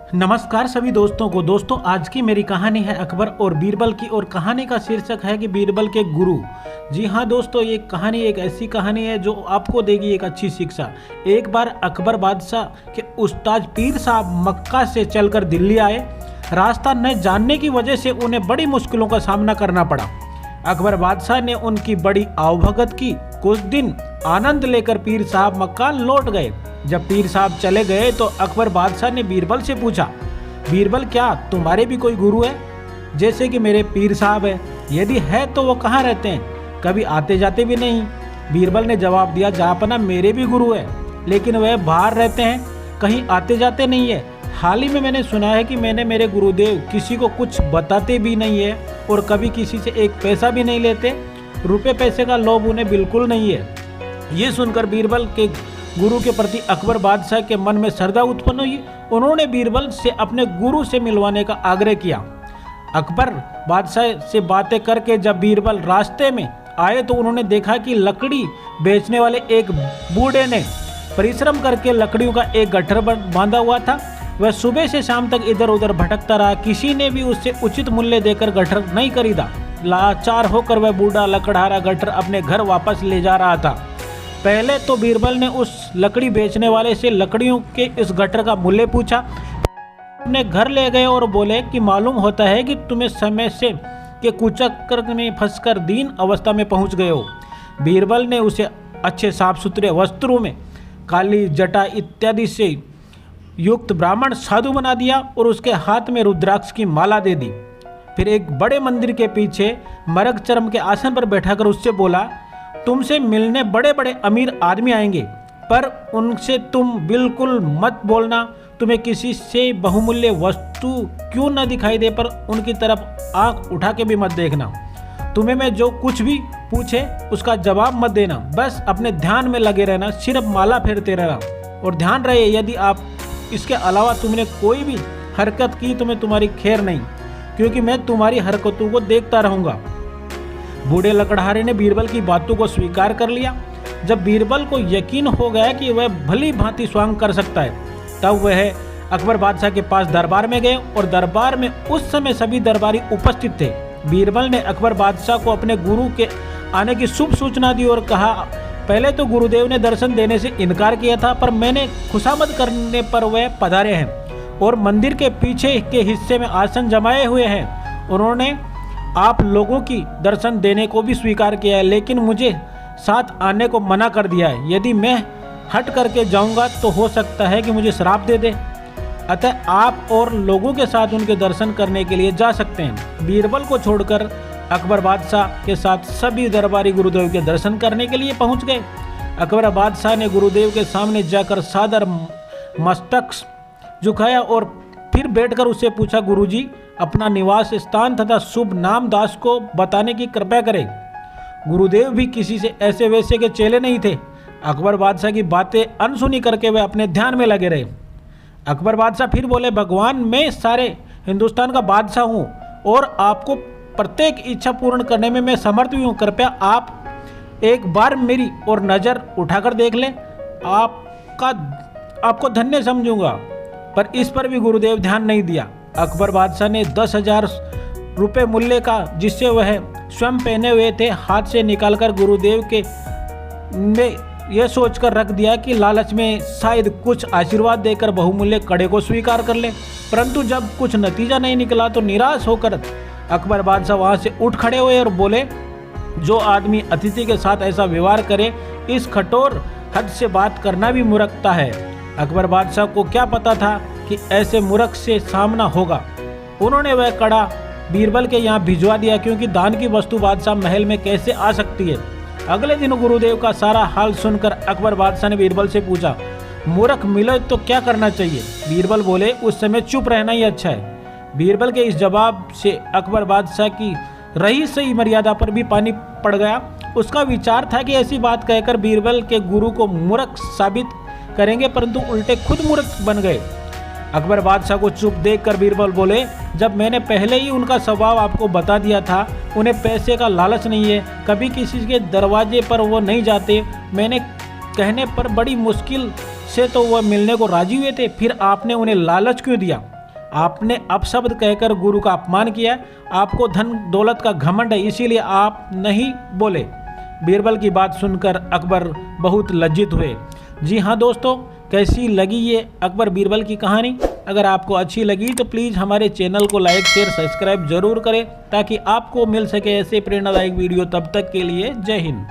नमस्कार सभी दोस्तों को। दोस्तों आज की मेरी कहानी है अकबर और बीरबल की, और कहानी का शीर्षक है कि बीरबल के गुरु। जी हाँ दोस्तों, ये कहानी एक ऐसी कहानी है जो आपको देगी एक अच्छी शिक्षा। एक बार अकबर बादशाह के उस्ताद पीर साहब मक्का से चलकर दिल्ली आए। रास्ता न जानने की वजह से उन्हें बड़ी मुश्किलों का सामना करना पड़ा। अकबर बादशाह ने उनकी बड़ी आवभगत की। कुछ दिन आनंद लेकर पीर साहब मक्का लौट गए। जब पीर साहब चले गए तो अकबर बादशाह ने बीरबल से पूछा, बीरबल क्या तुम्हारे भी कोई गुरु है जैसे कि मेरे पीर साहब है? यदि है तो वो कहाँ रहते हैं? कभी आते जाते भी नहीं। बीरबल ने जवाब दिया, जहाँपना मेरे भी गुरु है, लेकिन वह बाहर रहते हैं, कहीं आते जाते नहीं है। हाल ही में मैंने सुना है कि मेरे गुरुदेव किसी को कुछ बताते भी नहीं है और कभी किसी से एक पैसा भी नहीं लेते। रुपए पैसे का लोभ उन्हें बिल्कुल नहीं है। ये सुनकर बीरबल के गुरु के प्रति अकबर बादशाह के मन में श्रद्धा उत्पन्न हुई। उन्होंने बीरबल से अपने गुरु से मिलवाने का आग्रह किया। अकबर बादशाह से बातें करके जब बीरबल रास्ते में आए तो उन्होंने देखा कि लकड़ी बेचने वाले एक बूढ़े ने परिश्रम करके लकड़ियों का एक गट्ठर बांधा हुआ था। वह सुबह से शाम तक इधर उधर भटकता रहा। किसी ने भी उससे उचित मूल्य देकर गट्ठर नहीं खरीदा। लाचार होकर वह बूढ़ा लकड़हारा गट्ठर अपने घर वापस ले जा रहा था। पहले तो बीरबल ने उस लकड़ी बेचने वाले से लकड़ियों के इस गट्ठर का मूल्य पूछा। अपने घर ले गए और बोले कि मालूम होता है कि तुम्हें समय से के कुचक्कर में फंसकर दीन अवस्था में पहुंच गए हो। बीरबल ने उसे अच्छे साफ सुथरे वस्त्रों में काली जटा इत्यादि से युक्त ब्राह्मण साधु बना दिया और उसके हाथ में रुद्राक्ष की माला दे दी। फिर एक बड़े मंदिर के पीछे मरग चरम के आसन पर बैठाकर उससे बोला, तुमसे मिलने बड़े बड़े अमीर आदमी आएंगे, पर उनसे तुम बिल्कुल मत बोलना। तुम्हें किसी से बहुमूल्य वस्तु क्यों न दिखाई दे, पर उनकी तरफ आंख उठा के भी मत देखना। तुम्हें मैं जो कुछ भी पूछे उसका जवाब मत देना। बस अपने ध्यान में लगे रहना, सिर्फ माला फेरते रहना। और ध्यान रहे, यदि आप इसके अलावा तुमने कोई भी हरकत की तो मैं तुम्हारी खैर नहीं, क्योंकि मैं तुम्हारी हरकतों को देखता रहूँगा। बूढ़े लकड़हारे ने बीरबल की बातों को स्वीकार कर लिया। जब बीरबल को यकीन हो गया कि वह भली भांति स्वांग कर सकता है, तब वह अकबर बादशाह के पास दरबार में गए और दरबार में उस समय सभी दरबारी उपस्थित थे। बीरबल ने अकबर बादशाह को अपने गुरु के आने की शुभ सूचना दी और कहा, पहले तो गुरुदेव ने दर्शन देने से इनकार किया था, पर मैंने खुशामद करने पर वह पधारे हैं और मंदिर के पीछे के हिस्से में आसन जमाए हुए हैं। उन्होंने आप लोगों की दर्शन देने को भी स्वीकार किया है, लेकिन मुझे साथ आने को मना कर दिया है। यदि मैं हट करके जाऊंगा तो हो सकता है कि मुझे श्राप दे दे। अतः आप और लोगों के साथ उनके दर्शन करने के लिए जा सकते हैं। बीरबल को छोड़कर अकबर बादशाह के साथ सभी दरबारी गुरुदेव के दर्शन करने के लिए पहुंच गए। अकबर बादशाह ने गुरुदेव के सामने जाकर सादर मस्तक झुकाया और फिर बैठकर उससे पूछा, गुरुजी अपना निवास स्थान तथा शुभ नाम दास को बताने की कृपा करें। गुरुदेव भी किसी से ऐसे वैसे के चेले नहीं थे। अकबर बादशाह की बातें अनसुनी करके वे अपने ध्यान में लगे रहे। अकबर बादशाह फिर बोले, भगवान मैं सारे हिंदुस्तान का बादशाह हूँ और आपको प्रत्येक इच्छा पूर्ण करने में मैं समर्थ भी हूँ। कृपया आप एक बार मेरी और नज़र उठाकर देख लें, आपको धन्य समझूंगा। पर इस पर भी गुरुदेव ध्यान नहीं दिया। अकबर बादशाह ने 10,000 रुपये मूल्य का, जिससे वह स्वयं पहने हुए थे, हाथ से निकालकर गुरुदेव के में यह सोचकर रख दिया कि लालच में शायद कुछ आशीर्वाद देकर बहुमूल्य कड़े को स्वीकार कर ले। परंतु जब कुछ नतीजा नहीं निकला तो निराश होकर अकबर बादशाह वहाँ से उठ खड़े हुए और बोले, जो आदमी अतिथि के साथ ऐसा व्यवहार करे, इस कठोर हद से बात करना भी मूर्खता है। अकबर बादशाह को क्या पता था कि ऐसे मूर्ख से सामना होगा। उन्होंने वह कड़ा बीरबल के यहाँ भिजवा दिया, क्योंकि दान की वस्तु बादशाह महल में कैसे आ सकती है। अगले दिन गुरुदेव का सारा हाल सुनकर अकबर बादशाह ने बीरबल से पूछा, मूर्ख मिले तो क्या करना चाहिए? बीरबल बोले, उस समय चुप रहना ही अच्छा है। बीरबल के इस जवाब से अकबर बादशाह की रही सही मर्यादा पर भी पानी पड़ गया। उसका विचार था कि ऐसी बात कहकर बीरबल के गुरु को मूर्ख साबित करेंगे, परंतु उल्टे खुद मूर्ख बन गए। अकबर बादशाह को चुप देखकर बीरबल बोले, जब मैंने पहले ही उनका स्वभाव आपको बता दिया था, उन्हें पैसे का लालच नहीं है, कभी किसी के दरवाजे पर वो नहीं जाते। मैंने कहने पर बड़ी मुश्किल से तो वह मिलने को राजी हुए थे, फिर आपने उन्हें लालच क्यों दिया? आपने अपशब्द कहकर गुरु का अपमान किया, आपको धन दौलत का घमंड है, इसीलिए आप नहीं बोले। बीरबल की बात सुनकर अकबर बहुत लज्जित हुए। जी हाँ दोस्तों, कैसी लगी ये अकबर बीरबल की कहानी? अगर आपको अच्छी लगी तो प्लीज़ हमारे चैनल को लाइक शेयर सब्सक्राइब जरूर करें ताकि आपको मिल सके ऐसे प्रेरणादायक वीडियो। तब तक के लिए जय हिंद।